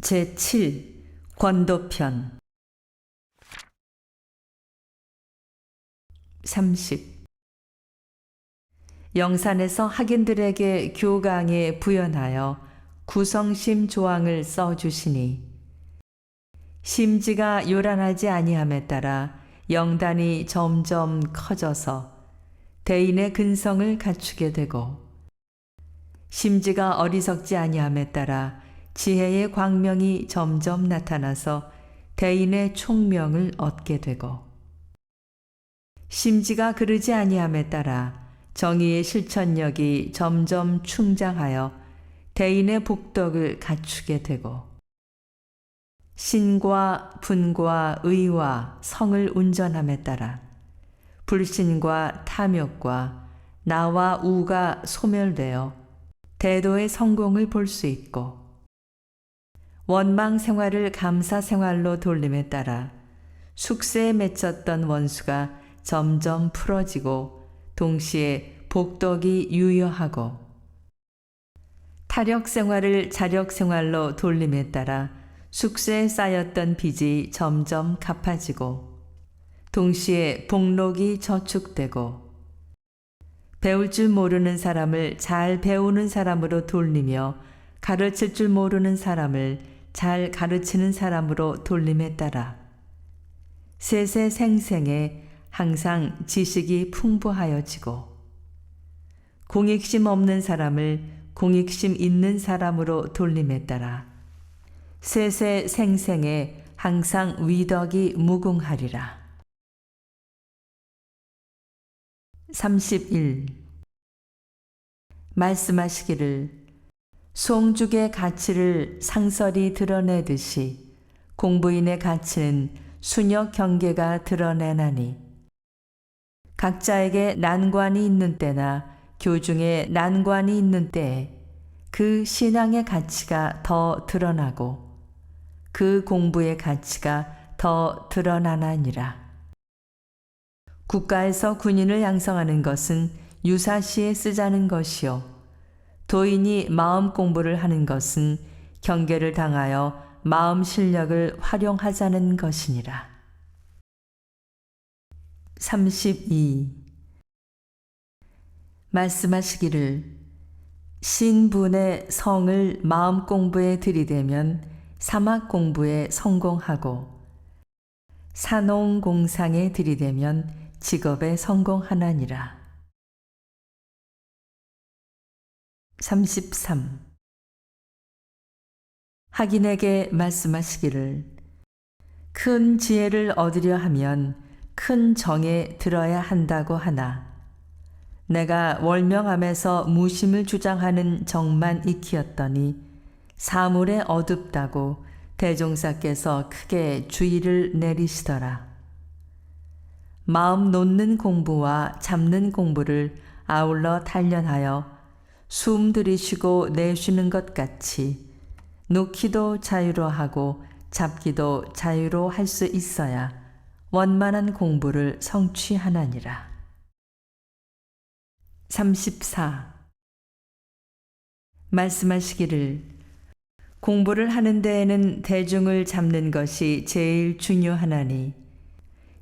제7 권도편 30 영산에서 학인들에게 교강에 부연하여 구성심 조항을 써주시니 심지가 요란하지 아니함에 따라 영단이 점점 커져서 대인의 근성을 갖추게 되고 심지가 어리석지 아니함에 따라 지혜의 광명이 점점 나타나서 대인의 총명을 얻게 되고 심지가 그르지 아니함에 따라 정의의 실천력이 점점 충장하여 대인의 복덕을 갖추게 되고 신과 분과 의와 성을 운전함에 따라 불신과 탐욕과 나와 우가 소멸되어 대도의 성공을 볼 수 있고 원망 생활을 감사 생활로 돌림에 따라 숙세에 맺혔던 원수가 점점 풀어지고 동시에 복덕이 유효하고 타력 생활을 자력 생활로 돌림에 따라 숙세에 쌓였던 빚이 점점 갚아지고 동시에 복록이 저축되고 배울 줄 모르는 사람을 잘 배우는 사람으로 돌리며 가르칠 줄 모르는 사람을 잘 가르치는 사람으로 돌림에 따라 세세생생에 항상 지식이 풍부하여지고 공익심 없는 사람을 공익심 있는 사람으로 돌림에 따라 세세생생에 항상 위덕이 무궁하리라. 31 말씀하시기를 송죽의 가치를 상설이 드러내듯이 공부인의 가치는 수녀 경계가 드러내나니 각자에게 난관이 있는 때나 교중에 난관이 있는 때에 그 신앙의 가치가 더 드러나고 그 공부의 가치가 더 드러나나니라. 국가에서 군인을 양성하는 것은 유사시에 쓰자는 것이요 도인이 마음 공부를 하는 것은 경계를 당하여 마음 실력을 활용하자는 것이니라. 32 말씀하시기를 신분의 성을 마음 공부에 들이대면 사막 공부에 성공하고 산홍공상에 들이대면 직업에 성공하나니라. 33 학인에게 말씀하시기를 큰 지혜를 얻으려 하면 큰 정에 들어야 한다고 하나 내가 월명함에서 무심을 주장하는 정만 익히었더니 사물에 어둡다고 대종사께서 크게 주의를 내리시더라. 마음 놓는 공부와 잡는 공부를 아울러 단련하여 숨 들이쉬고 내쉬는 것 같이 놓기도 자유로 하고 잡기도 자유로 할 수 있어야 원만한 공부를 성취하나니라. 34 말씀하시기를 공부를 하는 데에는 대중을 잡는 것이 제일 중요하나니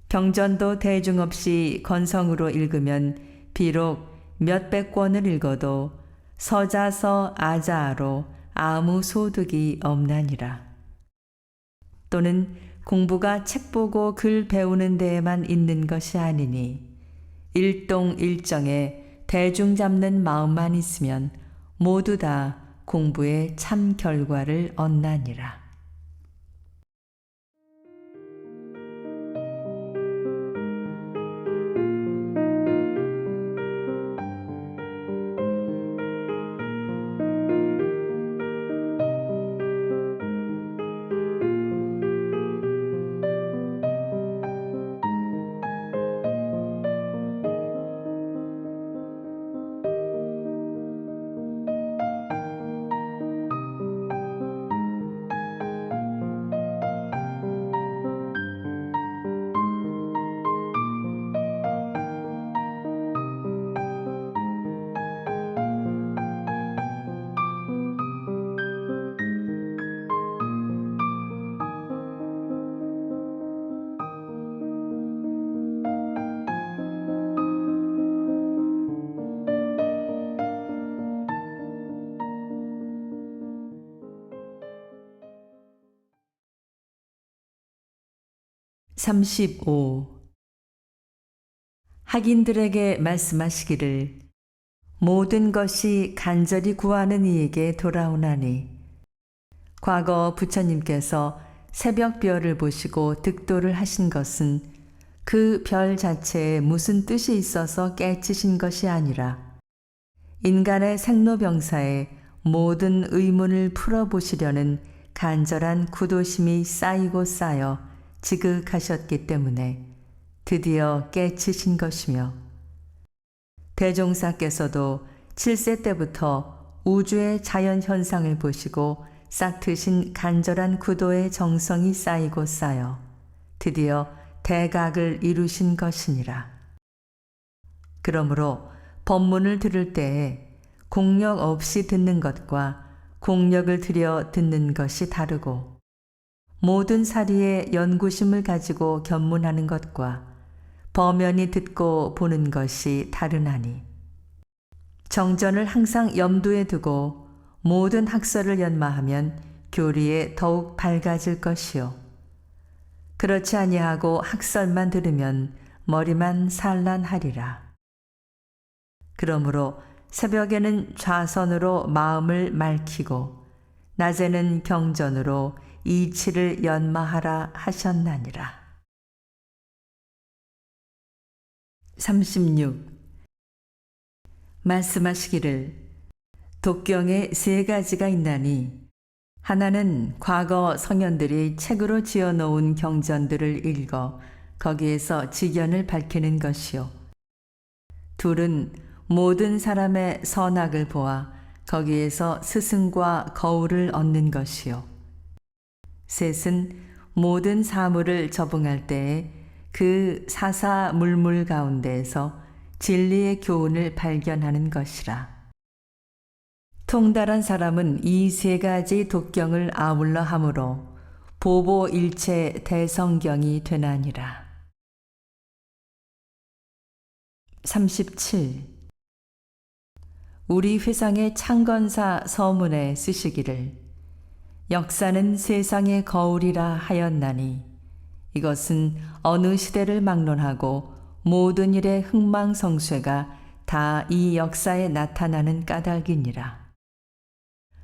경전도 대중 없이 건성으로 읽으면 비록 몇백 권을 읽어도 서자서 아자아로 아무 소득이 없나니라. 또는 공부가 책 보고 글 배우는 데에만 있는 것이 아니니 일동일정에 대중 잡는 마음만 있으면 모두 다 공부의 참 결과를 얻나니라. 35. 학인들에게 말씀하시기를 모든 것이 간절히 구하는 이에게 돌아오나니 과거 부처님께서 새벽별을 보시고 득도를 하신 것은 그 별 자체에 무슨 뜻이 있어서 깨치신 것이 아니라 인간의 생로병사에 모든 의문을 풀어보시려는 간절한 구도심이 쌓이고 쌓여 지극하셨기 때문에 드디어 깨치신 것이며 대종사께서도 7세 때부터 우주의 자연현상을 보시고 싹트신 간절한 구도의 정성이 쌓이고 쌓여 드디어 대각을 이루신 것이니라. 그러므로 법문을 들을 때에 공력 없이 듣는 것과 공력을 들여 듣는 것이 다르고 모든 사리에 연구심을 가지고 견문하는 것과 범연히 듣고 보는 것이 다르나니 정전을 항상 염두에 두고 모든 학설을 연마하면 교리에 더욱 밝아질 것이요 그렇지 아니하고 학설만 들으면 머리만 산란하리라. 그러므로 새벽에는 좌선으로 마음을 맑히고 낮에는 경전으로 이치를 연마하라 하셨나니라. 36. 말씀하시기를 독경에 3가지가 있나니 하나는 과거 성현들이 책으로 지어놓은 경전들을 읽어 거기에서 지견을 밝히는 것이요 둘은 모든 사람의 선악을 보아 거기에서 스승과 거울을 얻는 것이요 셋은 모든 사물을 접응할 때에 그 사사물물 가운데에서 진리의 교훈을 발견하는 것이라. 통달한 사람은 이 3가지 독경을 아울러 함으로 보보일체 대성경이 되나니라. 37. 우리 회상의 창건사 서문에 쓰시기를 역사는 세상의 거울이라 하였나니 이것은 어느 시대를 막론하고 모든 일의 흥망성쇠가 다 이 역사에 나타나는 까닭이니라.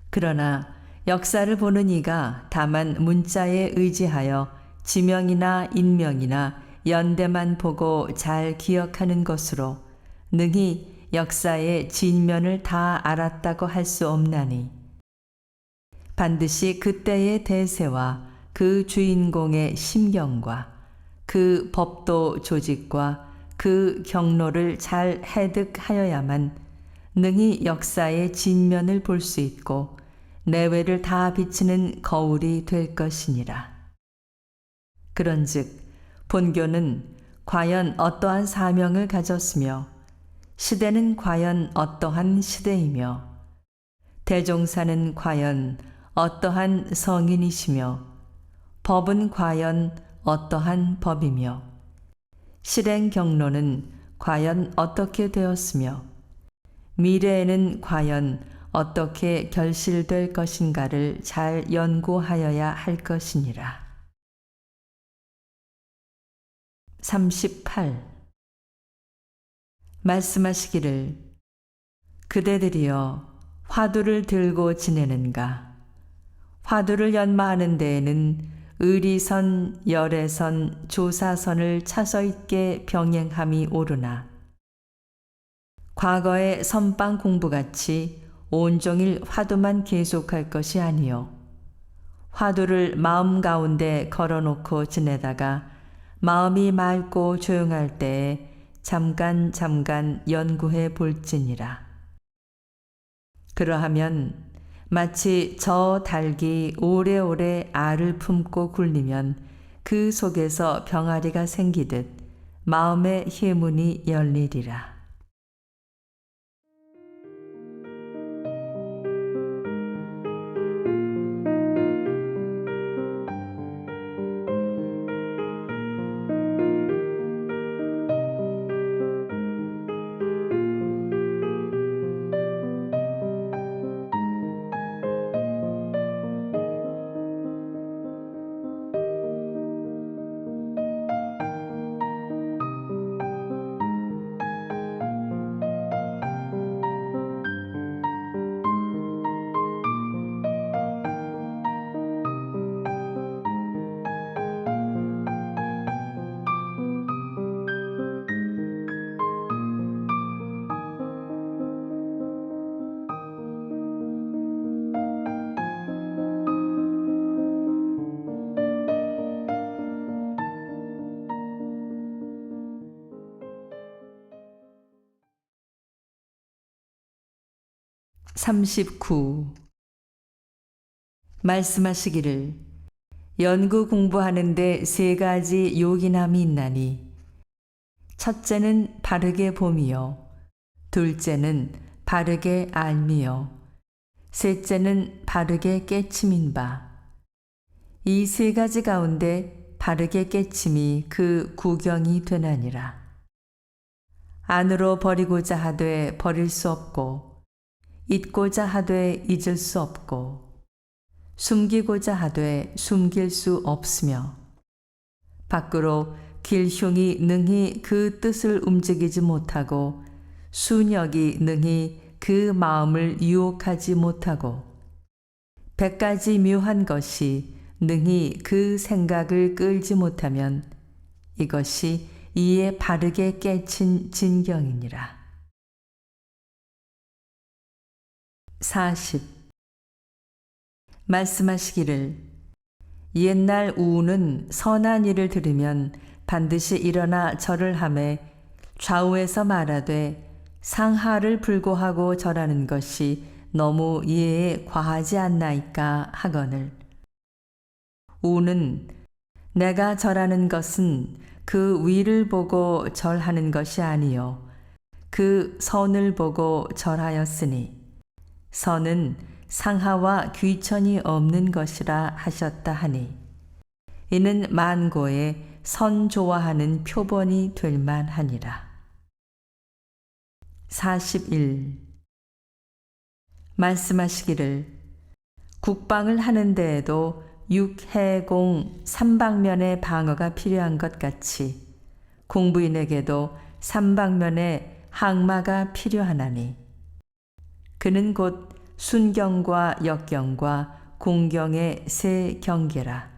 그러나 역사를 보는 이가 다만 문자에 의지하여 지명이나 인명이나 연대만 보고 잘 기억하는 것으로 능히 역사의 진면을 다 알았다고 할 수 없나니 반드시 그때의 대세와 그 주인공의 심경과 그 법도 조직과 그 경로를 잘 해득하여야만 능히 역사의 진면을 볼 수 있고 내외를 다 비치는 거울이 될 것이니라. 그런즉 본교는 과연 어떠한 사명을 가졌으며 시대는 과연 어떠한 시대이며 대종사는 과연 어떠한 성인이시며 법은 과연 어떠한 법이며 실행 경로는 과연 어떻게 되었으며 미래에는 과연 어떻게 결실될 것인가를 잘 연구하여야 할 것이니라. 38. 말씀하시기를 그대들이여 화두를 들고 지내는가? 화두를 연마하는 데에는 의리선, 열애선, 조사선을 차서 있게 병행함이 옳으나 과거의 선방 공부같이 온종일 화두만 계속할 것이 아니요 화두를 마음 가운데 걸어놓고 지내다가 마음이 맑고 조용할 때에 잠깐 연구해 볼지니라. 그러하면 마치 저 닭이 오래오래 알을 품고 굴리면 그 속에서 병아리가 생기듯 마음의 희문이 열리리라. 39. 말씀하시기를 연구 공부하는데 세 가지 요긴함이 있나니 첫째는 바르게 봄이요 둘째는 바르게 알미요 셋째는 바르게 깨침인 바. 이 세 가지 가운데 바르게 깨침이 그 구경이 되나니라. 안으로 버리고자 하되 버릴 수 없고 잊고자 하되 잊을 수 없고 숨기고자 하되 숨길 수 없으며 밖으로 길흉이 능히 그 뜻을 움직이지 못하고 순역이 능히 그 마음을 유혹하지 못하고 100가지 묘한 것이 능히 그 생각을 끌지 못하면 이것이 이에 바르게 깨친 진경이니라. 40. 말씀하시기를 옛날 우는 선한 일을 들으면 반드시 일어나 절을 하매 좌우에서 말하되 상하를 불고하고 절하는 것이 너무 예에 과하지 않나이까 하거늘 우는 내가 절하는 것은 그 위를 보고 절하는 것이 아니요 그 선을 보고 절하였으니 선은 상하와 귀천이 없는 것이라 하셨다 하니 이는 만고에 선 좋아하는 표본이 될 만하니라. 41. 말씀하시기를 국방을 하는 데에도 육해공 삼방면의 방어가 필요한 것 같이 공부인에게도 삼방면의 항마가 필요하나니 그는 곧 순경과 역경과 공경의 세 경계라.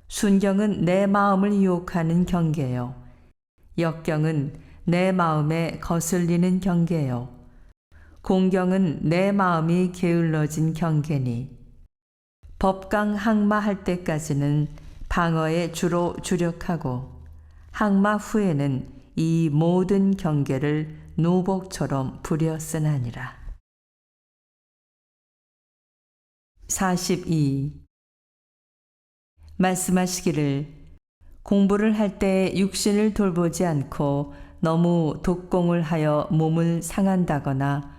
순경은 내 마음을 유혹하는 경계요 역경은 내 마음에 거슬리는 경계요 공경은 내 마음이 게을러진 경계니 법강 항마할 때까지는 방어에 주로 주력하고 항마 후에는 이 모든 경계를 노복처럼 부렸으나니라. 42. 말씀하시기를 공부를 할 때 육신을 돌보지 않고 너무 독공을 하여 몸을 상한다거나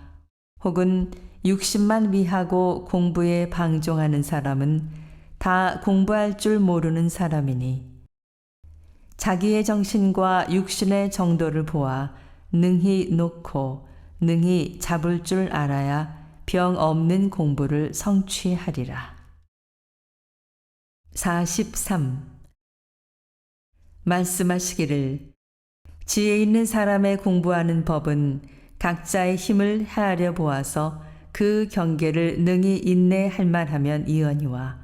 혹은 육신만 위하고 공부에 방종하는 사람은 다 공부할 줄 모르는 사람이니 자기의 정신과 육신의 정도를 보아 능히 놓고 능히 잡을 줄 알아야 병 없는 공부를 성취하리라. 43. 말씀하시기를 지혜 있는 사람의 공부하는 법은 각자의 힘을 헤아려 보아서 그 경계를 능히 인내할 만하면 이언이와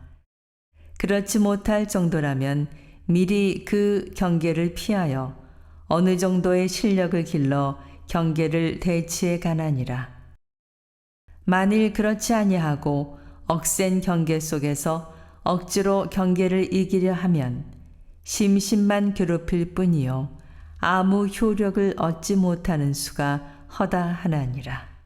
그렇지 못할 정도라면 미리 그 경계를 피하여 어느 정도의 실력을 길러 경계를 대치해 가나니라. 만일 그렇지 아니하고 억센 경계 속에서 억지로 경계를 이기려 하면 심신만 괴롭힐 뿐이요 아무 효력을 얻지 못하는 수가 허다하나니라.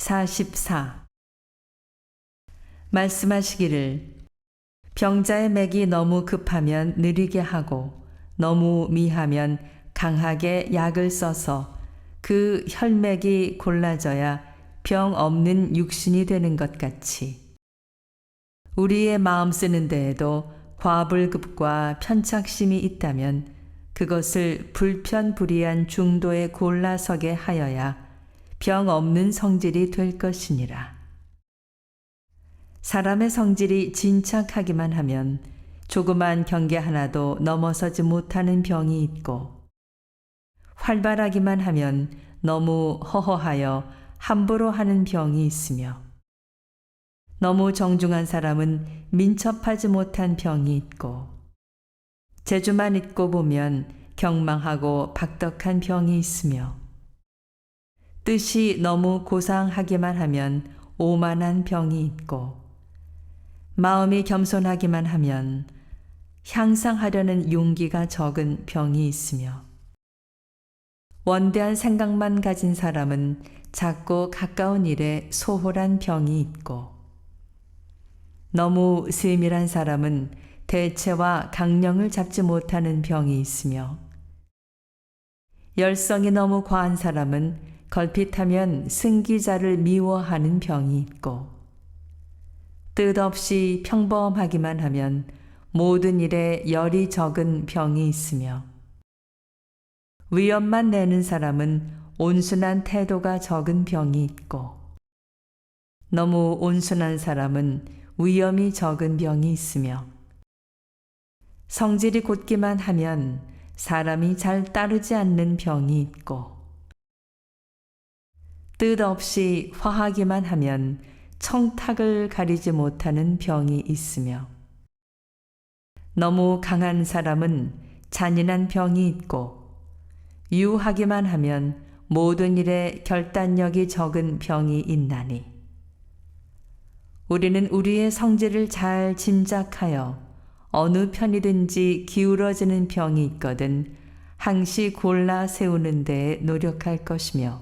44. 말씀하시기를 병자의 맥이 너무 급하면 느리게 하고 너무 미하면 강하게 약을 써서 그 혈맥이 골라져야 병 없는 육신이 되는 것 같이 우리의 마음 쓰는 데에도 과불급과 편착심이 있다면 그것을 불편불이한 중도에 골라서게 하여야 병 없는 성질이 될 것이니라. 사람의 성질이 진착하기만 하면 조그만 경계 하나도 넘어서지 못하는 병이 있고, 활발하기만 하면 너무 허허하여 함부로 하는 병이 있으며, 너무 정중한 사람은 민첩하지 못한 병이 있고, 재주만 있고 보면 경망하고 박덕한 병이 있으며, 뜻이 너무 고상하기만 하면 오만한 병이 있고, 마음이 겸손하기만 하면 향상하려는 용기가 적은 병이 있으며, 원대한 생각만 가진 사람은 작고 가까운 일에 소홀한 병이 있고, 너무 세밀한 사람은 대체와 강령을 잡지 못하는 병이 있으며, 열성이 너무 과한 사람은 걸핏하면 승기자를 미워하는 병이 있고, 뜻없이 평범하기만 하면 모든 일에 열이 적은 병이 있으며, 위엄만 내는 사람은 온순한 태도가 적은 병이 있고, 너무 온순한 사람은 위엄이 적은 병이 있으며, 성질이 곧기만 하면 사람이 잘 따르지 않는 병이 있고, 뜻없이 화하기만 하면 청탁을 가리지 못하는 병이 있으며, 너무 강한 사람은 잔인한 병이 있고, 유하기만 하면 모든 일에 결단력이 적은 병이 있나니, 우리는 우리의 성질을 잘 짐작하여 어느 편이든지 기울어지는 병이 있거든 항시 골라 세우는 데에 노력할 것이며,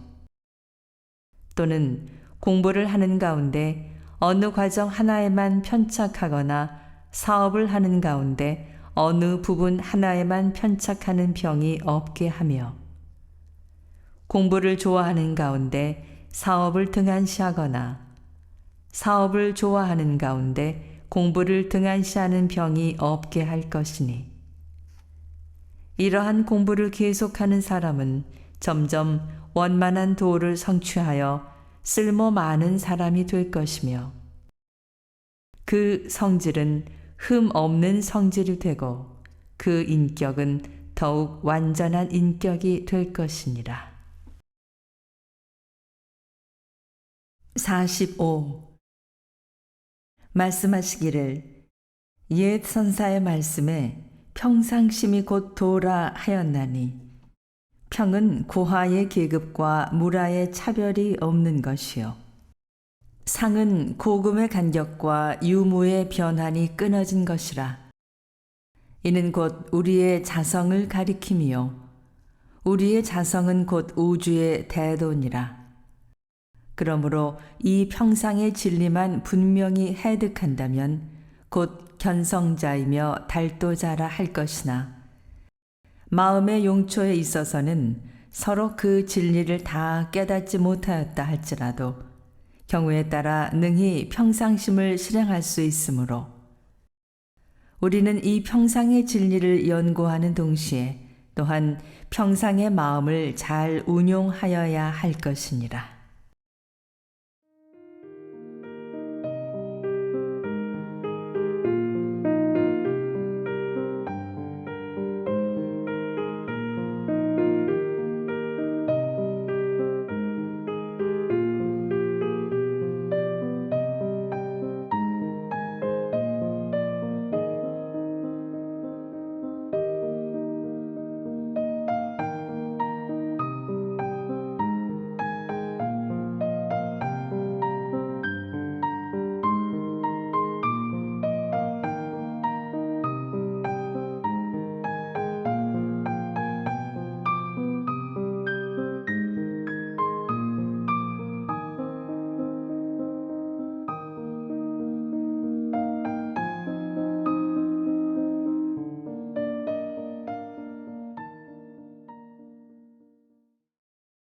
또는 공부를 하는 가운데 어느 과정 하나에만 편착하거나 사업을 하는 가운데 어느 부분 하나에만 편착하는 병이 없게 하며, 공부를 좋아하는 가운데 사업을 등한시하거나 사업을 좋아하는 가운데 공부를 등한시하는 병이 없게 할 것이니, 이러한 공부를 계속하는 사람은 점점 원만한 도를 성취하여 쓸모 많은 사람이 될 것이며, 그 성질은 흠 없는 성질이 되고 그 인격은 더욱 완전한 인격이 될 것이니라. 45. 말씀하시기를 옛 선사의 말씀에 평상심이 곧 도라 하였나니, 평은 고하의 계급과 무라의 차별이 없는 것이요, 상은 고금의 간격과 유무의 변환이 끊어진 것이라. 이는 곧 우리의 자성을 가리킴이요, 우리의 자성은 곧 우주의 대도니라. 그러므로 이 평상의 진리만 분명히 해득한다면 곧 견성자이며 달도자라 할 것이나, 마음의 용초에 있어서는 서로 그 진리를 다 깨닫지 못하였다 할지라도 경우에 따라 능히 평상심을 실행할 수 있으므로, 우리는 이 평상의 진리를 연구하는 동시에 또한 평상의 마음을 잘 운용하여야 할 것이니라.